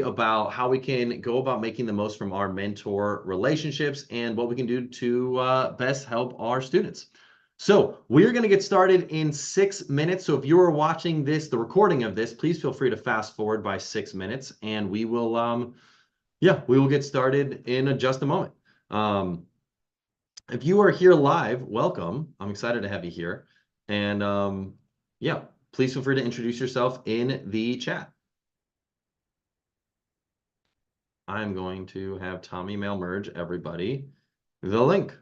about how we can go about making the most from our mentor relationships and what we can do to best help our students. So we're going to get started in 6 minutes. So if you are watching this, the recording of this, please feel free to fast forward by 6 minutes, and we will get started in just a moment. If you are here live, welcome. I'm excited to have you here. And please feel free to introduce yourself in the chat. I'm going to have Tommy mail merge everybody the link.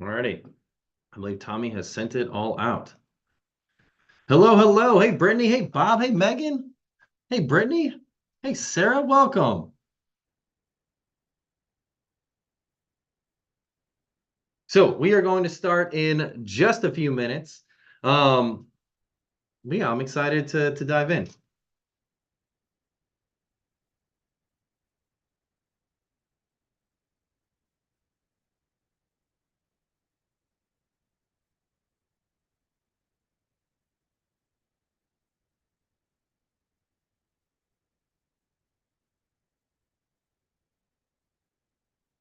Alrighty. I believe Tommy has sent it all out. Hello, hello. Hey, Brittany. Hey, Bob. Hey, Megan. Hey, Brittany. Hey, Sarah. Welcome. So we are going to start in just a few minutes. I'm excited to dive in.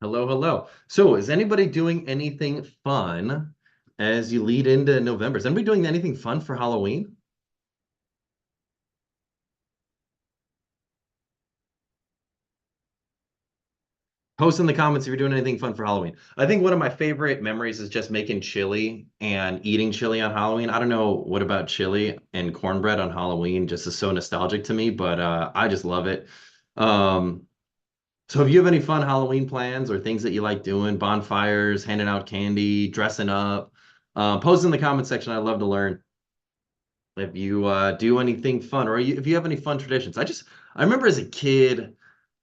Hello, hello. So is anybody doing anything fun as you lead into November? Is anybody doing anything fun for Halloween? Post in the comments if you're doing anything fun for Halloween. I think one of my favorite memories is just making chili and eating chili on Halloween. I don't know what about chili and cornbread on Halloween just is so nostalgic to me, but I just love it. Um, so if you have any fun Halloween plans or things that you like doing, bonfires, handing out candy, dressing up, post in the comment section. I'd love to learn if you do anything fun or if you have any fun traditions. I remember as a kid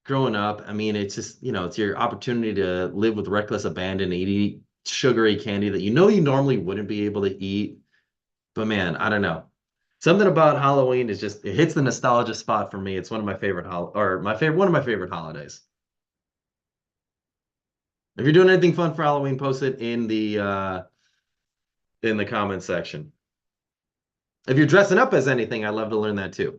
growing up, I mean, it's just, it's your opportunity to live with reckless abandon, eat sugary candy that you normally wouldn't be able to eat. But man, I don't know. Something about Halloween is just it hits the nostalgia spot for me. It's one of my favorite one of my favorite holidays. If you're doing anything fun for Halloween, post it in the comment section. If you're dressing up as anything, I'd love to learn that too.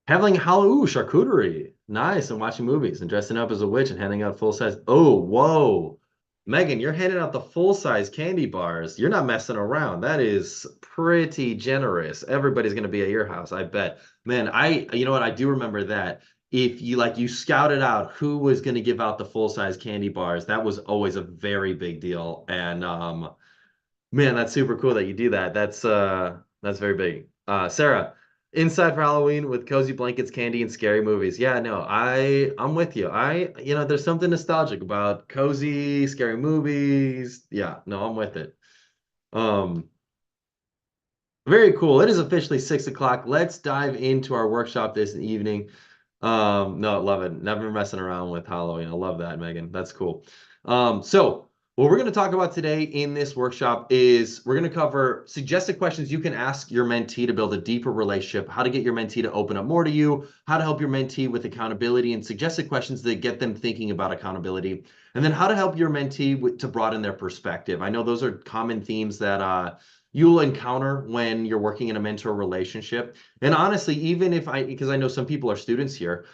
Having ooh, charcuterie. Nice. And watching movies and dressing up as a witch and handing out full size. Oh, whoa. Megan, you're handing out the full size candy bars. You're not messing around. That is pretty generous. Everybody's going to be at your house, I bet. Man, you know what? I do remember that. If you like, you scouted out who was going to give out the full size candy bars. That was always a very big deal. And, man, that's super cool that you do that. That's very big. Sarah, inside for Halloween with cozy blankets, candy, and scary movies. Yeah, no, I'm with you. There's something nostalgic about cozy, scary movies. Yeah, no, I'm with it. Um, Very cool. It is officially 6 o'clock. Let's dive into our workshop this evening. No, I love it. Never messing around with Halloween. I love that, Megan. That's cool. So what we're going to talk about today in this workshop is we're going to cover suggested questions you can ask your mentee to build a deeper relationship, how to get your mentee to open up more to you, how to help your mentee with accountability, and suggested questions that get them thinking about accountability, and then how to help your mentee to broaden their perspective. I know those are common themes that you'll encounter when you're working in a mentor relationship. And honestly, even because I know some people are students here,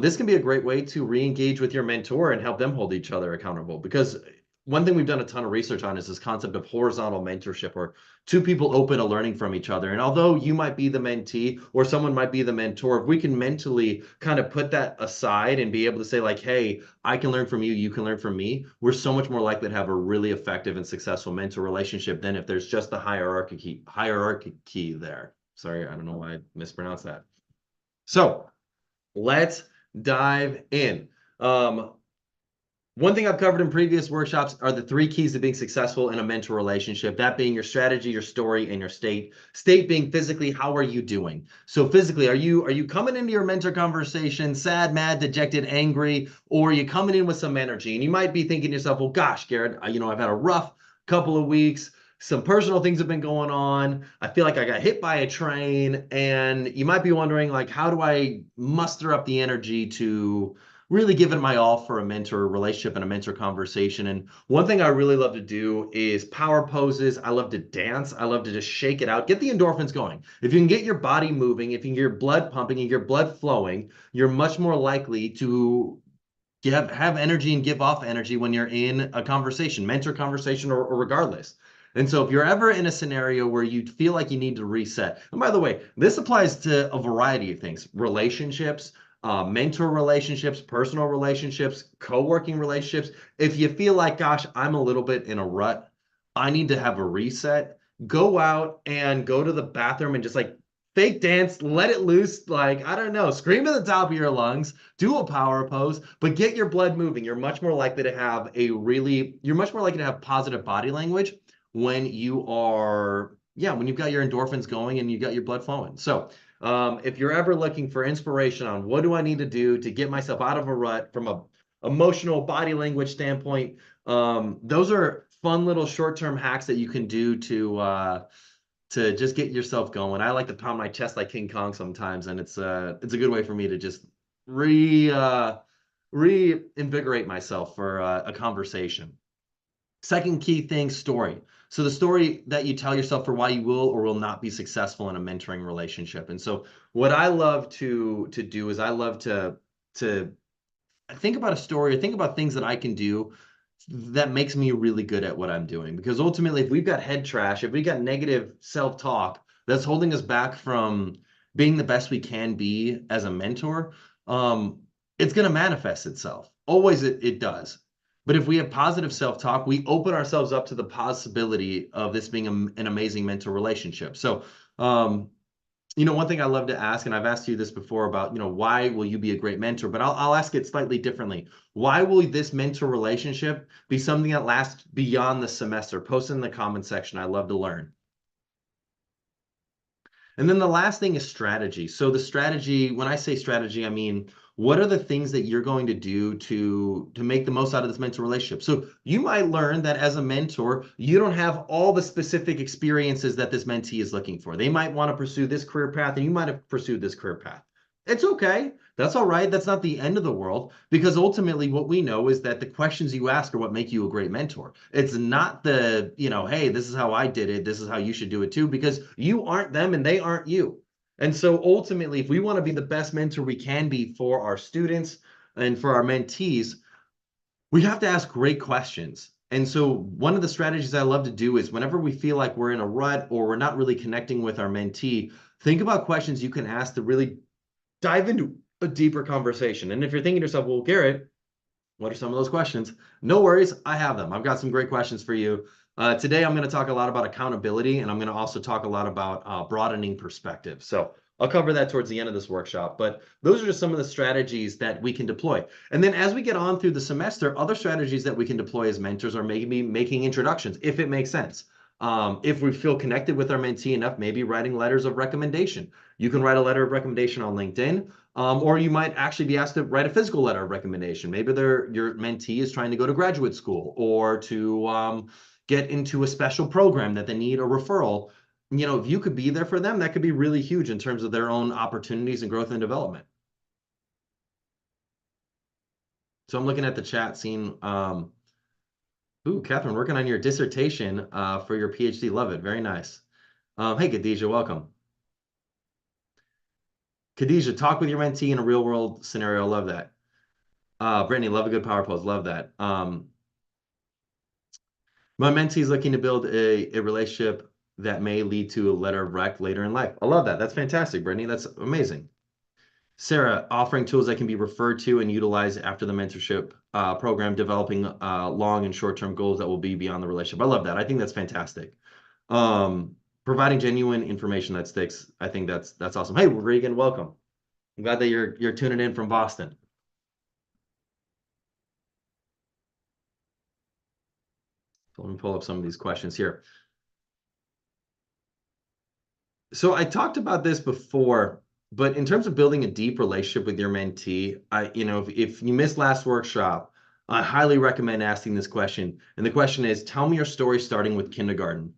this can be a great way to re-engage with your mentor and help them hold each other accountable. Because one thing we've done a ton of research on is this concept of horizontal mentorship, where two people open to learning from each other. And although you might be the mentee or someone might be the mentor, if we can mentally kind of put that aside and be able to say like, hey, I can learn from you, you can learn from me, we're so much more likely to have a really effective and successful mentor relationship than if there's just the hierarchy there. Sorry, I don't know why I mispronounced that. So let's dive in. One thing I've covered in previous workshops are the three keys to being successful in a mentor relationship, that being your strategy, your story, and your state. State being physically, how are you doing? So physically, are you coming into your mentor conversation sad, mad, dejected, angry, or are you coming in with some energy? And you might be thinking to yourself, well, gosh, Garrett, I've had a rough couple of weeks. Some personal things have been going on. I feel like I got hit by a train, and you might be wondering, like, how do I muster up the energy to really giving my all for a mentor relationship and a mentor conversation? And one thing I really love to do is power poses. I love to dance. I love to just shake it out, get the endorphins going. If you can get your body moving, if you can get your blood pumping and your blood flowing, you're much more likely to have energy and give off energy when you're in a conversation, mentor conversation, or regardless. And so if you're ever in a scenario where you feel like you need to reset, and by the way, this applies to a variety of things, relationships, mentor relationships, personal relationships, co-working relationships. If you feel like, gosh, I'm a little bit in a rut, I need to have a reset, go out and go to the bathroom and just like fake dance, let it loose, like, I don't know, scream at the top of your lungs, do a power pose, but get your blood moving. You're much more likely to have positive body language when when you've got your endorphins going and you've got your blood flowing. So if you're ever looking for inspiration on what do I need to do to get myself out of a rut from a emotional body language standpoint, those are fun little short-term hacks that you can do to just get yourself going. I like to pound my chest like King Kong sometimes, and it's a good way for me to just reinvigorate myself for a conversation. Second key thing, story. So the story that you tell yourself for why you will or will not be successful in a mentoring relationship. And so what I love to do is I love to think about a story or think about things that I can do that makes me really good at what I'm doing. Because ultimately, if we've got head trash, if we got negative self-talk that's holding us back from being the best we can be as a mentor, it's going to manifest itself. Always it does. But if we have positive self-talk, we open ourselves up to the possibility of this being an amazing mentor relationship. So, one thing I love to ask, and I've asked you this before about, why will you be a great mentor? But I'll ask it slightly differently. Why will this mentor relationship be something that lasts beyond the semester? Post in the comment section. I love to learn. And then the last thing is strategy. So the strategy, when I say strategy, I mean, what are the things that you're going to do to make the most out of this mentor relationship? So you might learn that as a mentor, you don't have all the specific experiences that this mentee is looking for. They might want to pursue this career path, and you might have pursued this career path. It's okay. That's all right. That's not the end of the world because ultimately what we know is that the questions you ask are what make you a great mentor. It's not the, hey, this is how I did it. This is how you should do it too, because you aren't them and they aren't you. And so ultimately, if we want to be the best mentor we can be for our students and for our mentees, we have to ask great questions. And so one of the strategies I love to do is whenever we feel like we're in a rut or we're not really connecting with our mentee, think about questions you can ask to really dive into a deeper conversation. And if you're thinking to yourself, well, Garrett, what are some of those questions? No worries, I have them. I've got some great questions for you. Today, I'm going to talk a lot about accountability, and I'm going to also talk a lot about broadening perspective. So I'll cover that towards the end of this workshop, but those are just some of the strategies that we can deploy. And then as we get on through the semester, other strategies that we can deploy as mentors are maybe making introductions, if it makes sense. If we feel connected with our mentee enough, maybe writing letters of recommendation. You can write a letter of recommendation on LinkedIn. Or you might actually be asked to write a physical letter of recommendation. Maybe your mentee is trying to go to graduate school or to get into a special program that they need a referral. If you could be there for them, that could be really huge in terms of their own opportunities and growth and development. So I'm looking at the chat, seeing, ooh, Catherine, working on your dissertation for your PhD. Love it. Very nice. Hey, Khadijah, welcome. Khadijah, talk with your mentee in a real world scenario. Love that. Brittany, love a good power pose. Love that. My mentee is looking to build a relationship that may lead to a letter of rec later in life. I love that. That's fantastic, Brittany. That's amazing. Sarah, offering tools that can be referred to and utilized after the mentorship program, developing long and short-term goals that will be beyond the relationship. I love that. I think that's fantastic. Providing genuine information that sticks. I think that's awesome. Hey, Regan, welcome. I'm glad that you're tuning in from Boston. So let me pull up some of these questions here. So I talked about this before, but in terms of building a deep relationship with your mentee, if you missed last workshop, I highly recommend asking this question. And the question is, tell me your story starting with kindergarten.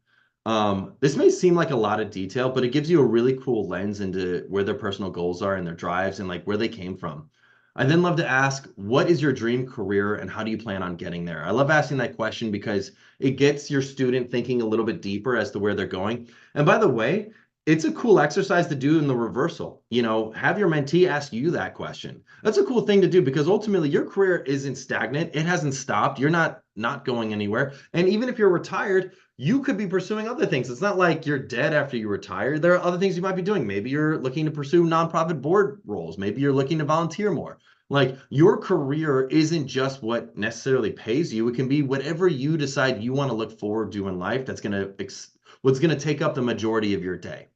This may seem like a lot of detail, but it gives you a really cool lens into where their personal goals are and their drives and like where they came from. I then love to ask, what is your dream career and how do you plan on getting there? I love asking that question because it gets your student thinking a little bit deeper as to where they're going. And by the way, it's a cool exercise to do in the reversal. Have your mentee ask you that question. That's a cool thing to do because ultimately your career isn't stagnant. It hasn't stopped. You're not going anywhere. And even if you're retired, you could be pursuing other things. It's not like you're dead after you retire. There are other things you might be doing. Maybe you're looking to pursue nonprofit board roles. Maybe you're looking to volunteer more. Like your career isn't just what necessarily pays you. It can be whatever you decide you want to look forward to in life. What's going to take up the majority of your day.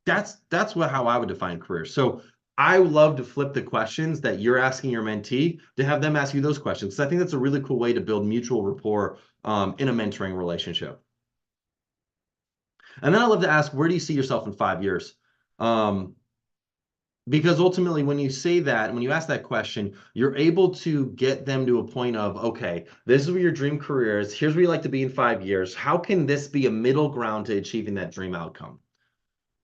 That's how I would define career. So I love to flip the questions that you're asking your mentee to have them ask you those questions. So I think that's a really cool way to build mutual rapport in a mentoring relationship. And then I love to ask, where do you see yourself in 5 years? Because ultimately, when you say that, when you ask that question, you're able to get them to a point of, okay, this is where your dream career is. Here's where you like to be in 5 years. How can this be a middle ground to achieving that dream outcome?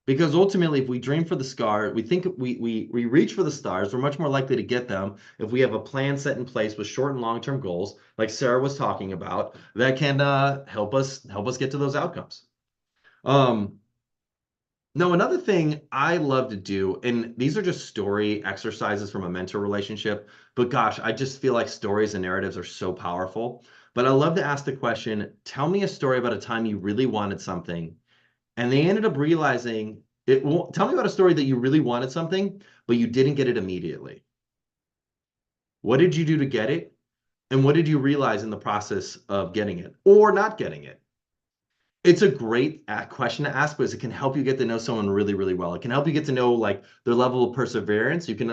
Because ultimately, if we dream for the star, we think we reach for the stars, we're much more likely to get them if we have a plan set in place with short and long-term goals, like Sarah was talking about, that can help us get to those outcomes. Now, another thing I love to do, and these are just story exercises from a mentor relationship, but gosh, I just feel like stories and narratives are so powerful. But I love to ask the question, tell me a story about a time you really wanted something and they ended up realizing it. Tell me about a story that you really wanted something, but you didn't get it immediately. What did you do to get it? And what did you realize in the process of getting it or not getting it? It's a great question to ask because it can help you get to know someone really, really well. It can help you get to know like their level of perseverance. It can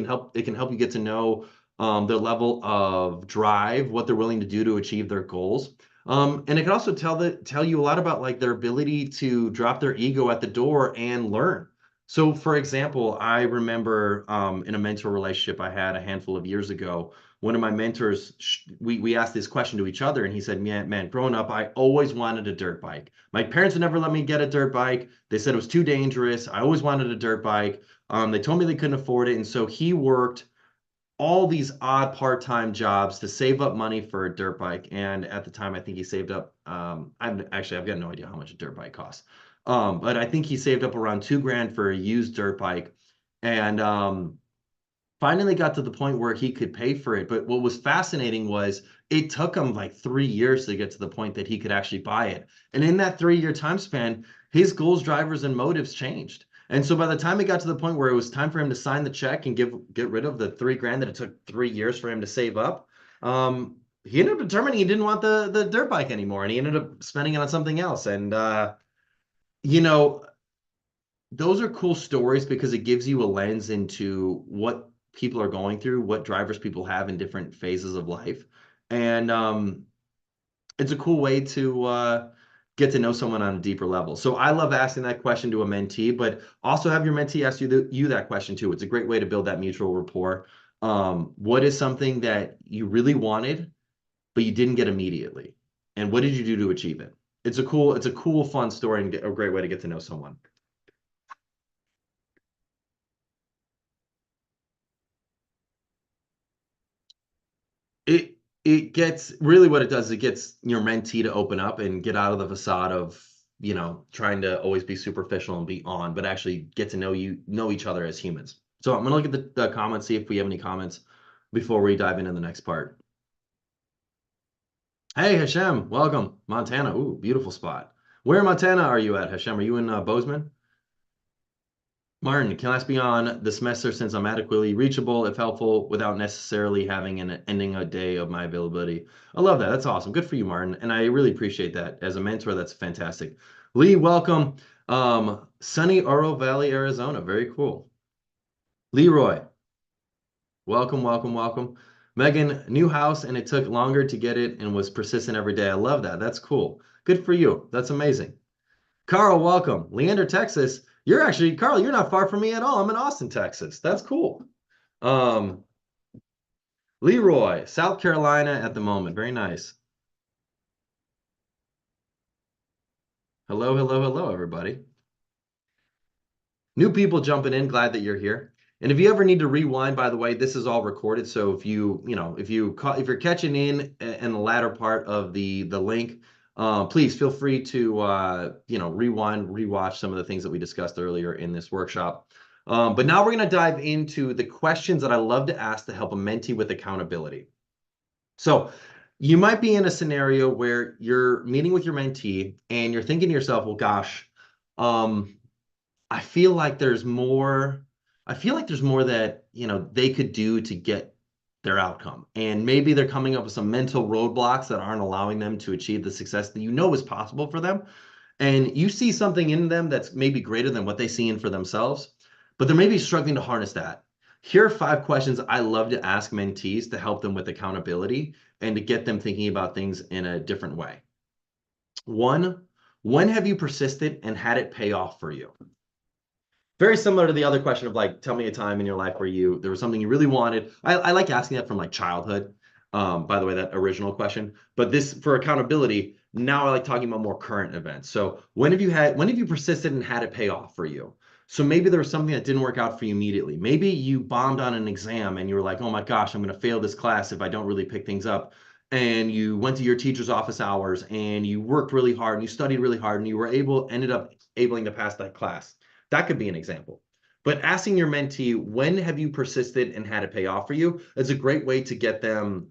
help you get to know their level of drive, what they're willing to do to achieve their goals. And it can also tell you a lot about like their ability to drop their ego at the door and learn. So, for example, I remember in a mentor relationship I had a handful of years ago, one of my mentors, we asked this question to each other, and he said, man, growing up, I always wanted a dirt bike. My parents would never let me get a dirt bike. They said it was too dangerous. I always wanted a dirt bike. They told me they couldn't afford it, and so he worked all these odd part-time jobs to save up money for a dirt bike. And at the time, I think he saved up. I've got no idea how much a dirt bike costs, but I think he saved up around 2 grand for a used dirt bike, and finally got to the point where he could pay for it. But what was fascinating was it took him like 3 years to get to the point that he could actually buy it. And in that 3 year time span, his goals, drivers, and motives changed. And so by the time it got to the point where it was time for him to sign the check and get rid of the 3 grand that it took 3 years for him to save up, he ended up determining he didn't want the dirt bike anymore, and he ended up spending it on something else. And you know, those are cool stories because it gives you a lens into what people are going through, what drivers people have in different phases of life. And it's a cool way to get to know someone on a deeper level. So I love asking that question to a mentee, but also have your mentee ask you that question too. It's a great way to build that mutual rapport. What is something that you really wanted, but you didn't get immediately? And what did you do to achieve it? It's a cool, fun story and a great way to get to know someone. It it gets really what it does, it gets your mentee to open up and get out of the facade of, trying to always be superficial and be on, but actually get to know each other as humans. So I'm gonna look at the comments, see if we have any comments before we dive into the next part. Hey Hashem, welcome. Montana. Ooh, beautiful spot. Where in Montana are you at, Hashem? Are you in Bozeman? Martin, class beyond the semester since I'm adequately reachable, if helpful, without necessarily having an ending a day of my availability. I love that. That's awesome. Good for you, Martin. And I really appreciate that. As a mentor, that's fantastic. Lee, welcome. Sunny Oro Valley, Arizona. Very cool. Leroy, welcome, welcome, welcome. Megan, new house, and it took longer to get it and was persistent every day. I love that. That's cool. Good for you. That's amazing. Carl, welcome. Leander, Texas. Carl, you're not far from me at all. I'm in Austin, Texas. That's cool. Um, Leroy, South Carolina at the moment. Very nice. Hello, hello, hello, everybody. New people jumping in, glad that you're here. And if you ever need to rewind, by the way, this is all recorded. So if you're catching in the latter part of the link, please feel free to rewind, rewatch some of the things that we discussed earlier in this workshop. But now we're going to dive into the questions that I love to ask to help a mentee with accountability. So you might be in a scenario where you're meeting with your mentee and you're thinking to yourself, well, gosh, I feel like there's more. I feel like there's more that, they could do to get their outcome. And maybe they're coming up with some mental roadblocks that aren't allowing them to achieve the success that is possible for them. And you see something in them that's maybe greater than what they see in for themselves, but they're maybe struggling to harness that. Here are 5 questions I love to ask mentees to help them with accountability and to get them thinking about things in a different way. 1, when have you persisted and had it pay off for you? Very similar to the other question of like, tell me a time in your life where there was something you really wanted. I like asking that from like childhood. By the way, that original question. But this for accountability, now I like talking about more current events. So when have you persisted and had it pay off for you? So maybe there was something that didn't work out for you immediately. Maybe you bombed on an exam and you were like, oh my gosh, I'm going to fail this class if I don't really pick things up. And you went to your teacher's office hours and you worked really hard and you studied really hard and you ended up able to pass that class. That could be an example. But asking your mentee, when have you persisted and had it pay off for you, is a great way to get them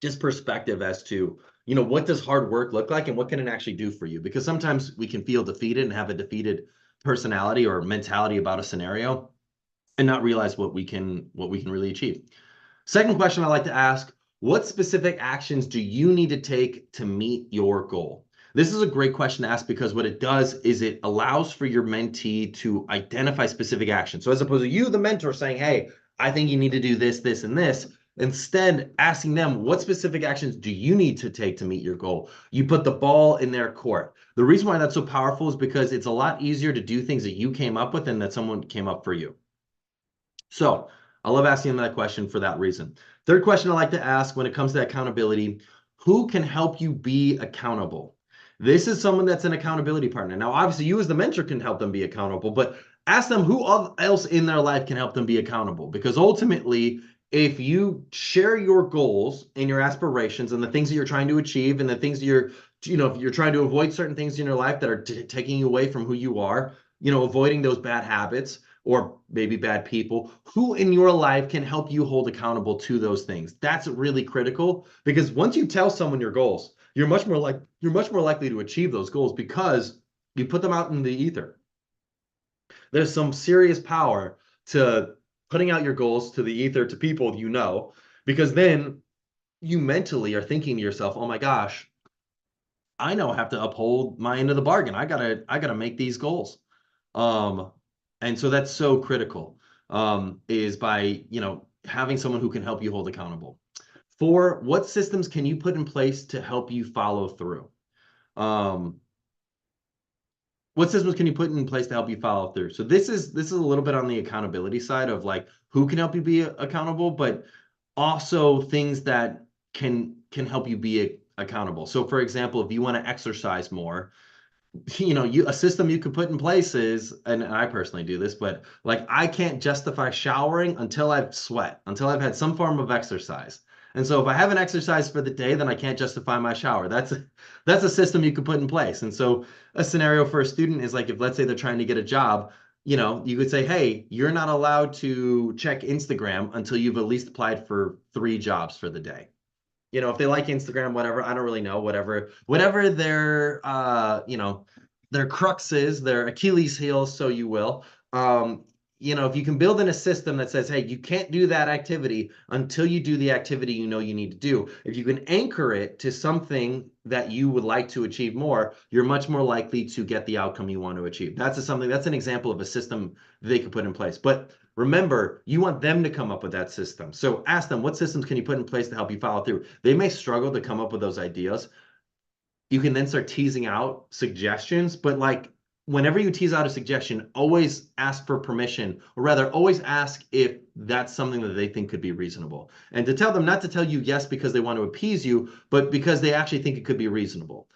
just perspective as to, what does hard work look like and what can it actually do for you? Because sometimes we can feel defeated and have a defeated personality or mentality about a scenario and not realize what we can really achieve. Second question I like to ask, what specific actions do you need to take to meet your goal? This is a great question to ask because what it does is it allows for your mentee to identify specific actions. So as opposed to you, the mentor, saying, hey, I think you need to do this, this, and this, instead asking them, what specific actions do you need to take to meet your goal? You put the ball in their court. The reason why that's so powerful is because it's a lot easier to do things that you came up with than that someone came up for you. So I love asking them that question for that reason. Third question I like to ask when it comes to accountability, who can help you be accountable? This is someone that's an accountability partner. Now, obviously, you as the mentor can help them be accountable, but ask them who else in their life can help them be accountable. Because ultimately, if you share your goals and your aspirations and the things that you're trying to achieve and the things that if you're trying to avoid certain things in your life that are taking you away from who you are, avoiding those bad habits or maybe bad people, who in your life can help you hold accountable to those things? That's really critical, because once you tell someone your goals, you're much more likely to achieve those goals because you put them out in the ether. There's some serious power to putting out your goals to the ether to people because then you mentally are thinking to yourself, "Oh my gosh, I now have to uphold my end of the bargain. I gotta make these goals." Um, and so that's so critical, is by, having someone who can help you hold accountable. 4, what systems can you put in place to help you follow through? Um, what systems can you put in place to help you follow through? So this is a little bit on the accountability side of like who can help you be accountable, but also things that can help you be accountable. So for example, if you want to exercise more, a system you could put in place is, and I personally do this, but like I can't justify showering until I've sweat, until I've had some form of exercise. And so if I haven't exercised for the day, then I can't justify my shower. That's a system you could put in place. And so a scenario for a student is like, if let's say they're trying to get a job, you could say, hey, you're not allowed to check Instagram until you've at least applied for 3 jobs for the day. If they like Instagram, whatever, I don't really know, whatever their crux is, their Achilles heel, so you will. If you can build in a system that says, hey, you can't do that activity until you do the activity you need to do. If you can anchor it to something that you would like to achieve more, you're much more likely to get the outcome you want to achieve. That's an example of a system they could put in place. But remember, you want them to come up with that system. So ask them, what systems can you put in place to help you follow through? They may struggle to come up with those ideas. You can then start teasing out suggestions, but like whenever you tease out a suggestion, always ask for permission, or rather, always ask if that's something that they think could be reasonable. And to tell them not to tell you yes because they want to appease you, but because they actually think it could be reasonable.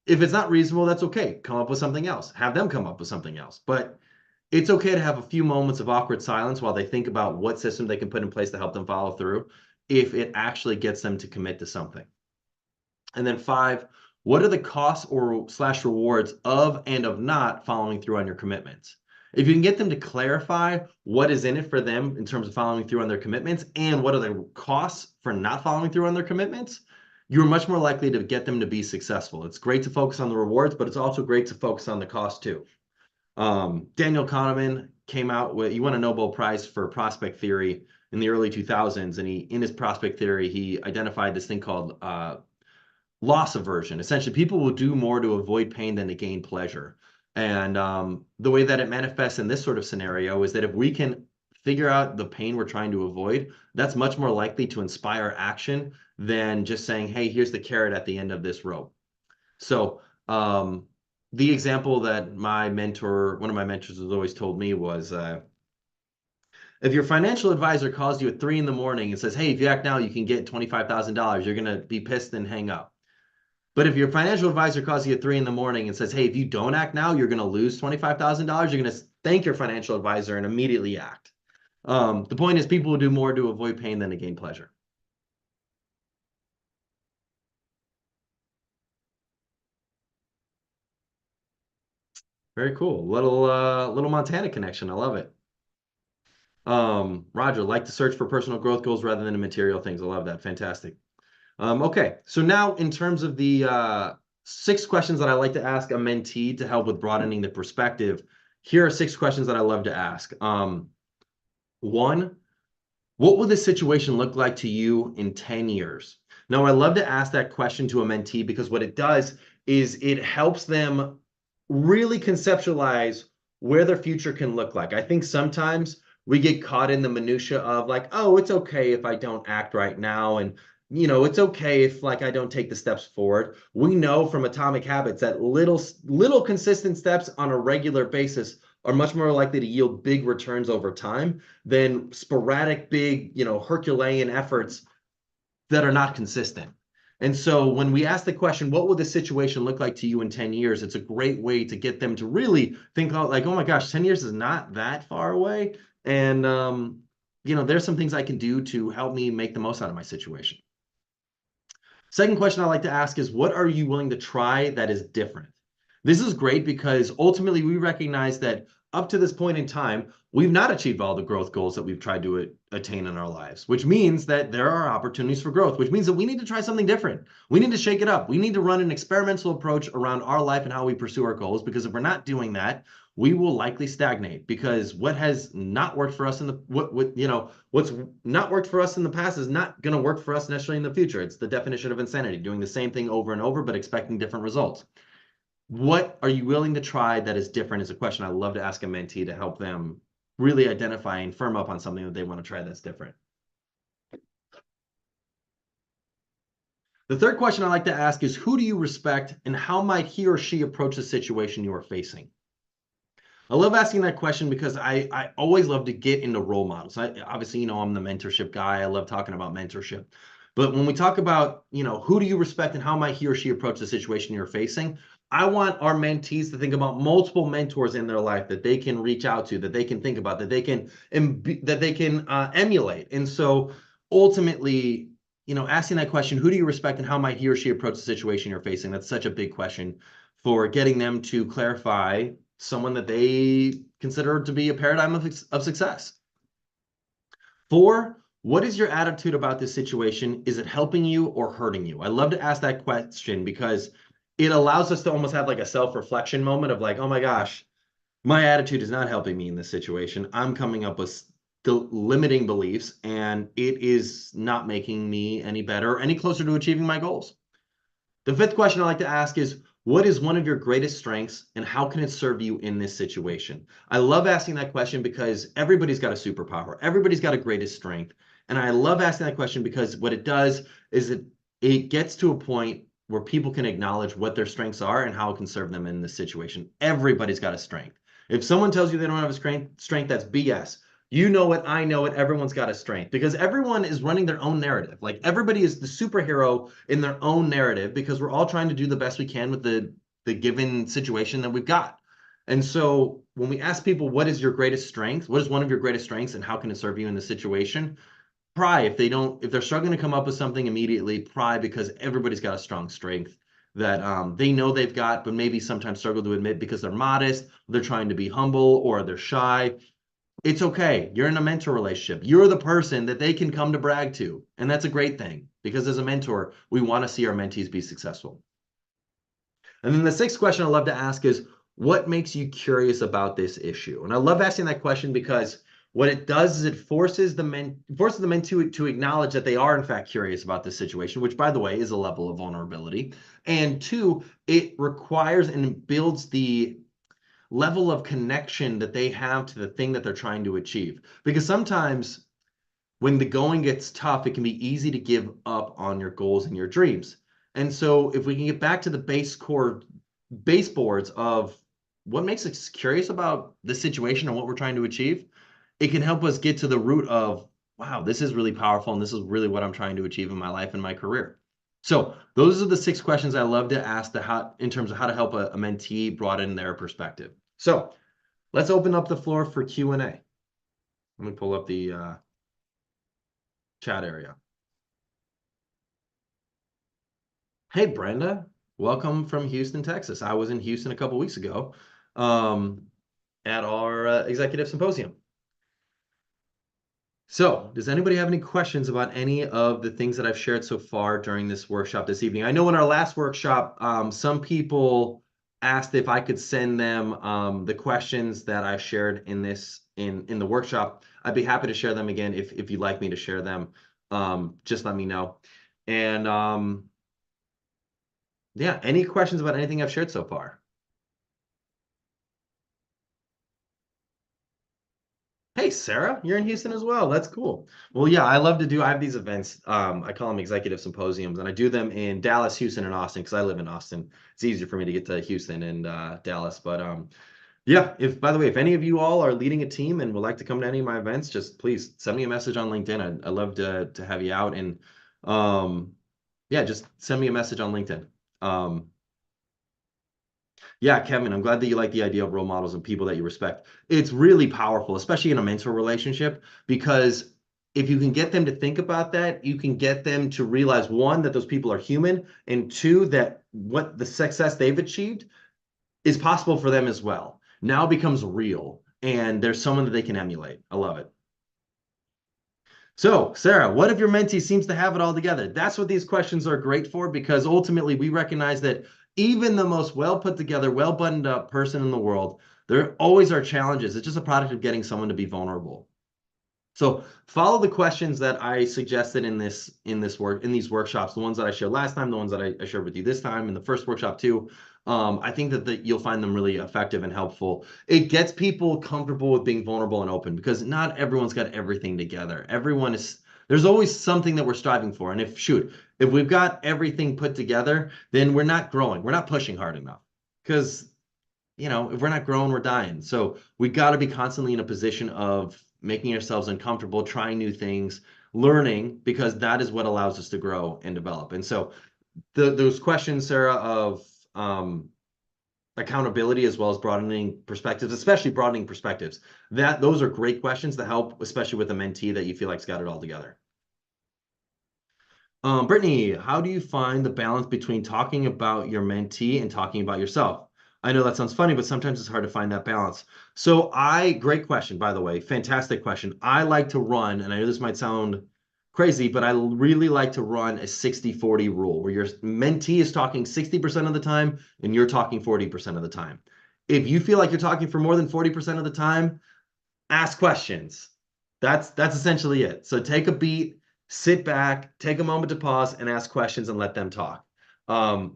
If it's not reasonable, that's okay. Come up with something else. Have them come up with something else. But it's okay to have a few moments of awkward silence while they think about what system they can put in place to help them follow through if it actually gets them to commit to something. And then 5, what are the costs or slash rewards of and of not following through on your commitments? If you can get them to clarify what is in it for them in terms of following through on their commitments and what are the costs for not following through on their commitments, you're much more likely to get them to be successful. It's great to focus on the rewards, but it's also great to focus on the cost too. Daniel Kahneman he won a Nobel Prize for prospect theory in the early 2000s. And in his prospect theory, he identified this thing called loss aversion. Essentially, people will do more to avoid pain than to gain pleasure. And the way that it manifests in this sort of scenario is that if we can figure out the pain we're trying to avoid, that's much more likely to inspire action than just saying, hey, here's the carrot at the end of this rope. So the example that one of my mentors has always told me was, if your financial advisor calls you at 3 in the morning and says, hey, if you act now, you can get $25,000, you're going to be pissed and hang up. But if your financial advisor calls you at 3 in the morning and says, hey, if you don't act now, you're going to lose $25,000, you're going to thank your financial advisor and immediately act. The point is, people will do more to avoid pain than to gain pleasure. Very cool. Little Montana connection. I love it. Roger, like to search for personal growth goals rather than material things. I love that. Fantastic. Okay, so now in terms of the 6 questions that I like to ask a mentee to help with broadening the perspective, here are 6 questions that I love to ask. 1, what will this situation look like to you in 10 years? Now, I love to ask that question to a mentee because what it does is it helps them really conceptualize where their future can look like. I think sometimes we get caught in the minutia of like, oh, it's okay if I don't act right now, and it's okay if like I don't take the steps forward. We know from Atomic Habits that little consistent steps on a regular basis are much more likely to yield big returns over time than sporadic, big, Herculean efforts that are not consistent. And so when we ask the question, what will this situation look like to you in 10 years? It's a great way to get them to really think out like, oh my gosh, 10 years is not that far away. And, there's some things I can do to help me make the most out of my situation. Second question I like to ask is, what are you willing to try that is different? This is great because ultimately we recognize that up to this point in time, we've not achieved all the growth goals that we've tried to attain in our lives, which means that there are opportunities for growth, which means that we need to try something different. We need to shake it up. We need to run an experimental approach around our life and how we pursue our goals, because if we're not doing that, we will likely stagnate, because what has not worked for us in the what's not worked for us in the past is not going to work for us necessarily in the future. It's the definition of insanity, doing the same thing over and over but expecting different results. What are you willing to try that is different is a question I love to ask a mentee to help them really identify and firm up on something that they want to try that's different. The third question I like to ask is, who do you respect and how might he or she approach the situation you are facing? I love asking that question because I always love to get into role models. Obviously, I'm the mentorship guy. I love talking about mentorship. But when we talk about, who do you respect and how might he or she approach the situation you're facing, I want our mentees to think about multiple mentors in their life that they can reach out to, that they can think about, that they can emulate. And so ultimately, asking that question, who do you respect and how might he or she approach the situation you're facing? That's such a big question for getting them to clarify someone that they consider to be a paradigm of success. 4, what is your attitude about this situation? Is it helping you or hurting you? I love to ask that question because it allows us to almost have like a self-reflection moment of like, oh my gosh, my attitude is not helping me in this situation. I'm coming up with the limiting beliefs and it is not making me any better or any closer to achieving my goals. The 5th question I like to ask is, what is one of your greatest strengths and how can it serve you in this situation? I love asking that question because everybody's got a superpower. Everybody's got a greatest strength. And I love asking that question because what it does is it gets to a point where people can acknowledge what their strengths are and how it can serve them in this situation. Everybody's got a strength. If someone tells you they don't have a strength, that's BS. You know it, I know it, everyone's got a strength because everyone is running their own narrative. Like everybody is the superhero in their own narrative because we're all trying to do the best we can with the given situation that we've got. And so when we ask people, what is your greatest strength? What is one of your greatest strengths and how can it serve you in this situation? Pry. If they're struggling to come up with something immediately, pry, because everybody's got a strong strength that they know they've got, but maybe sometimes struggle to admit because they're modest, they're trying to be humble, or they're shy. It's okay. You're in a mentor relationship. You're the person that they can come to brag to. And that's a great thing because as a mentor, we want to see our mentees be successful. And then the 6th question I love to ask is, what makes you curious about this issue? And I love asking that question because what it does is it forces the mentee to acknowledge that they are in fact curious about this situation, which by the way is a level of vulnerability. And 2, it requires and builds the level of connection that they have to the thing that they're trying to achieve. Because sometimes when the going gets tough, it can be easy to give up on your goals and your dreams. And so if we can get back to the baseboards of what makes us curious about this situation and what we're trying to achieve, it can help us get to the root of, wow, this is really powerful and this is really what I'm trying to achieve in my life and my career. So those are the 6 questions I love to ask in terms of how to help a mentee broaden their perspective. So let's open up the floor for Q&A. Let me pull up the chat area. Hey, Brenda, welcome from Houston, Texas. I was in Houston a couple weeks ago at our executive symposium. So does anybody have any questions about any of the things that I've shared so far during this workshop this evening? I know in our last workshop, some people asked if I could send them the questions that I shared in the workshop. I'd be happy to share them again if you'd like me to share them. Just let me know. And yeah, any questions about anything I've shared so far? Hey, Sarah, you're in Houston as well. That's cool. Well, yeah, I have these events. I call them executive symposiums, and I do them in Dallas, Houston, and Austin because I live in Austin. It's easier for me to get to Houston and Dallas. But yeah, by the way, if any of you all are leading a team and would like to come to any of my events, just please send me a message on LinkedIn. I'd love to have you out. And Yeah, just send me a message on LinkedIn. Yeah, Kevin, I'm glad that you like the idea of role models and people that you respect. It's really powerful, especially in a mentor relationship, because if you can get them to think about that, you can get them to realize one, that those people are human, and two, that what the success they've achieved is possible for them as well. Now it becomes real, and there's someone that they can emulate. I love it. So, Sarah, what if your mentee seems to have it all together? That's what these questions are great for because ultimately we recognize that even the most well put together, well buttoned up person in the world, there always are challenges. It's just a product of getting someone to be vulnerable. So follow the questions that I suggested in these workshops, the ones that I shared last time, the ones that I shared with you this time in the first workshop too. I think that you'll find them really effective and helpful. It gets people comfortable with being vulnerable and open because not everyone's got everything together. There's always something that we're striving for. And if we've got everything put together, then we're not growing. We're not pushing hard enough because if we're not growing, we're dying. So we got to be constantly in a position of making ourselves uncomfortable, trying new things, learning, because that is what allows us to grow and develop. And so those questions, Sarah, of accountability as well as broadening perspectives, especially broadening perspectives, those are great questions that help, especially with a mentee that you feel like's got it all together. Brittany, how do you find the balance between talking about your mentee and talking about yourself? I know that sounds funny, but sometimes it's hard to find that balance. Great question, by the way, fantastic question. I like to run, and I know this might sound crazy, but I really like to run a 60-40 rule where your mentee is talking 60% of the time and you're talking 40% of the time. If you feel like you're talking for more than 40% of the time, ask questions. That's essentially it. So take a beat, sit back, take a moment to pause, and ask questions and let them talk.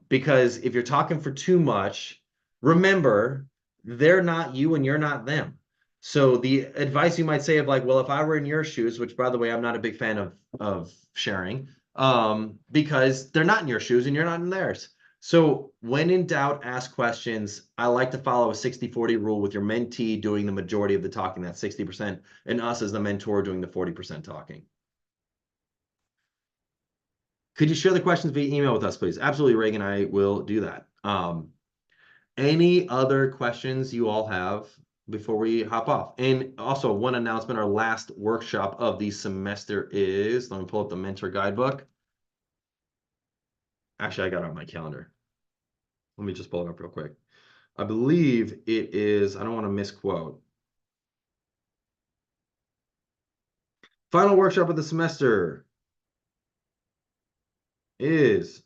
Because if you're talking for too much, remember they're not you and you're not them. So the advice you might say of like, well, if I were in your shoes, which by the way, I'm not a big fan of sharing, because they're not in your shoes and you're not in theirs. So when in doubt, ask questions. I like to follow a 60-40 rule with your mentee doing the majority of the talking, that 60%, and us as the mentor doing the 40% talking. Could you share the questions via email with us, please? Absolutely, Reagan, I will do that. Any other questions you all have before we hop off? And also one announcement, our last workshop of the semester is, let me pull up the mentor guidebook. Actually, I got it on my calendar. Let me just pull it up real quick. I believe it is, I don't want to misquote. Final workshop of the semester is,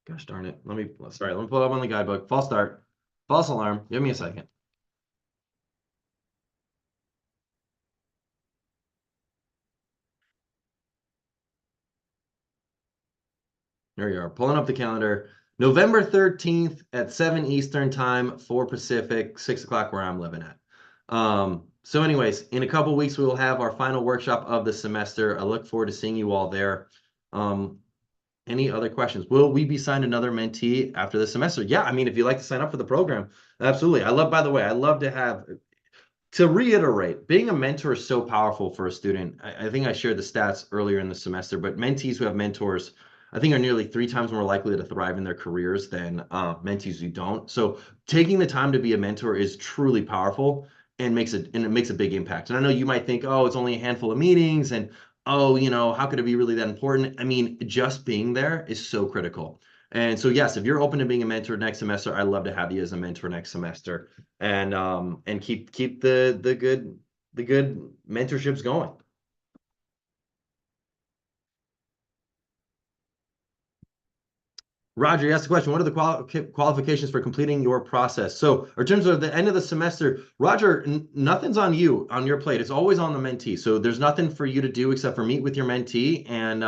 gosh darn it. Let me pull it up on the guidebook. False start, false alarm. Give me a second. There you are, pulling up the calendar. November 13th at 7 Eastern time, 4 Pacific, 6 o'clock where I'm living at. So anyways, in a couple weeks, we will have our final workshop of the semester. I look forward to seeing you all there. Any other questions? Will we be signed another mentee after the semester? Yeah, I mean, if you'd like to sign up for the program, absolutely. By the way, I love to reiterate, being a mentor is so powerful for a student. I think I shared the stats earlier in the semester, but mentees who have mentors, I think, are nearly 3 times more likely to thrive in their careers than mentees who don't. So taking the time to be a mentor is truly powerful and it makes a big impact. And I know you might think, oh, it's only a handful of meetings and oh, how could it be really that important? I mean, just being there is so critical. And so yes, if you're open to being a mentor next semester, I'd love to have you as a mentor next semester and keep the good mentorships going. Roger, you asked the question, what are the qualifications for completing your process? So in terms of the end of the semester, Roger, nothing's on you, on your plate. It's always on the mentee. So there's nothing for you to do except for meet with your mentee and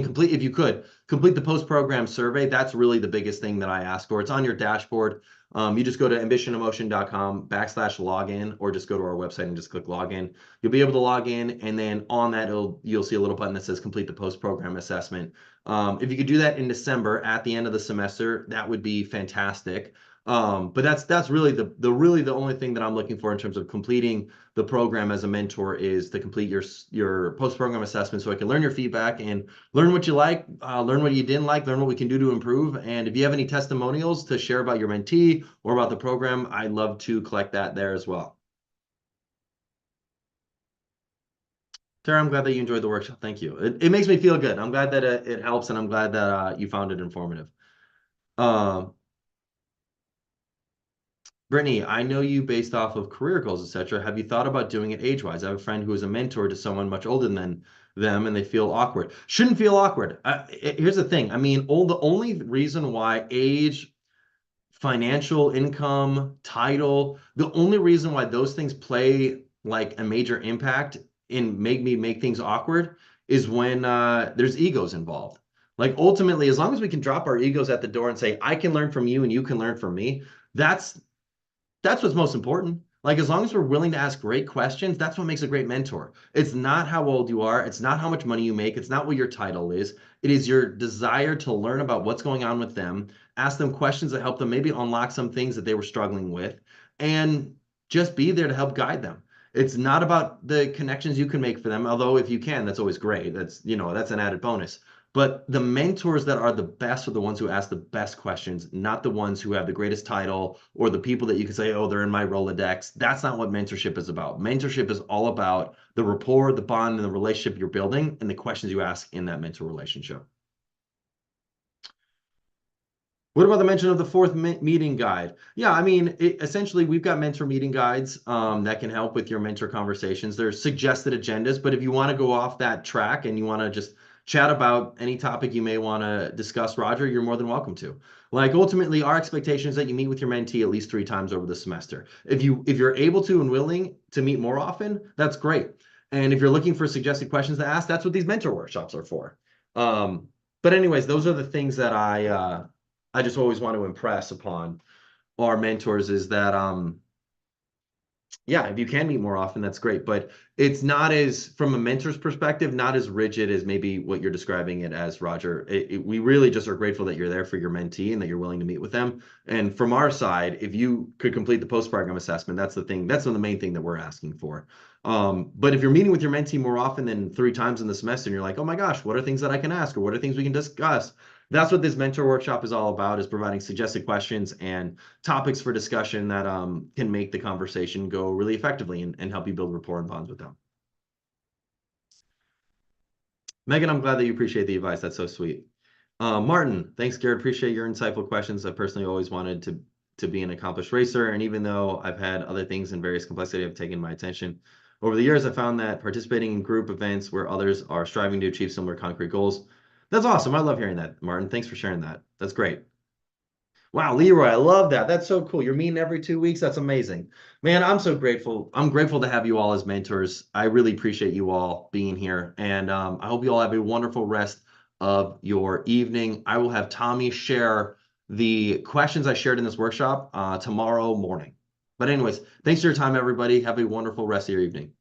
complete, if you could, complete the post-program survey. That's really the biggest thing that I ask for. It's on your dashboard. You just go to ambitionemotion.com/login or just go to our website and just click login. You'll be able to log in, and then on that, you'll see a little button that says complete the post-program assessment. If you could do that in December at the end of the semester, that would be fantastic. But that's really the only thing that I'm looking for in terms of completing the program as a mentor is to complete your post-program assessment so I can learn your feedback and learn what you like, learn what you didn't like, learn what we can do to improve. And if you have any testimonials to share about your mentee or about the program, I'd love to collect that there as well. Tara, I'm glad that you enjoyed the workshop. Thank you. It makes me feel good. I'm glad that it helps, and I'm glad that you found it informative. Um, Brittany, I know you based off of career goals, etc. Have you thought about doing it age-wise? I have a friend who is a mentor to someone much older than them, and they feel awkward. Shouldn't feel awkward. Here's the thing. I mean, the only reason why age, financial income, title, the only reason why those things play like a major impact in make things awkward is when there's egos involved. Like ultimately, as long as we can drop our egos at the door and say, I can learn from you and you can learn from me, that's what's most important. Like, as long as we're willing to ask great questions, that's what makes a great mentor. It's not how old you are. It's not how much money you make. It's not what your title is. It is your desire to learn about what's going on with them, ask them questions that help them maybe unlock some things that they were struggling with, and just be there to help guide them. It's not about the connections you can make for them, although if you can, that's always great. That's an added bonus. But the mentors that are the best are the ones who ask the best questions, not the ones who have the greatest title or the people that you can say, oh, they're in my Rolodex. That's not what mentorship is about. Mentorship is all about the rapport, the bond, and the relationship you're building and the questions you ask in that mentor relationship. What about the mention of the fourth meeting guide? Yeah, I mean, essentially, we've got mentor meeting guides that can help with your mentor conversations. There's suggested agendas, but if you want to go off that track and you want to just chat about any topic you may want to discuss, Roger, you're more than welcome to. Like ultimately, our expectation is that you meet with your mentee at least 3 times over the semester. If you're able to and willing to meet more often, that's great. And if you're looking for suggested questions to ask, that's what these mentor workshops are for. Um, but anyways, those are the things that I just always want to impress upon our mentors is that yeah, if you can meet more often, that's great. But it's not as, from a mentor's perspective, not as rigid as maybe what you're describing it as, Roger. We really just are grateful that you're there for your mentee and that you're willing to meet with them. And from our side, if you could complete the post-program assessment, that's the thing. That's the main thing that we're asking for. But if you're meeting with your mentee more often than 3 times in the semester, and you're like, oh my gosh, what are things that I can ask, or what are things we can discuss? That's what this mentor workshop is all about, is providing suggested questions and topics for discussion that can make the conversation go really effectively and help you build rapport and bonds with them. Megan, I'm glad that you appreciate the advice. That's so sweet. Martin, thanks, Garrett. Appreciate your insightful questions. I personally always wanted to be an accomplished racer, and even though I've had other things in various complexity have taken my attention over the years, I found that participating in group events where others are striving to achieve similar concrete goals, that's awesome. I love hearing that, Martin. Thanks for sharing that. That's great. Wow, Leroy, I love that. That's so cool. You're meeting every 2 weeks. That's amazing. Man, I'm so grateful. I'm grateful to have you all as mentors. I really appreciate you all being here. And I hope you all have a wonderful rest of your evening. I will have Tommy share the questions I shared in this workshop tomorrow morning. But anyways, thanks for your time, everybody. Have a wonderful rest of your evening.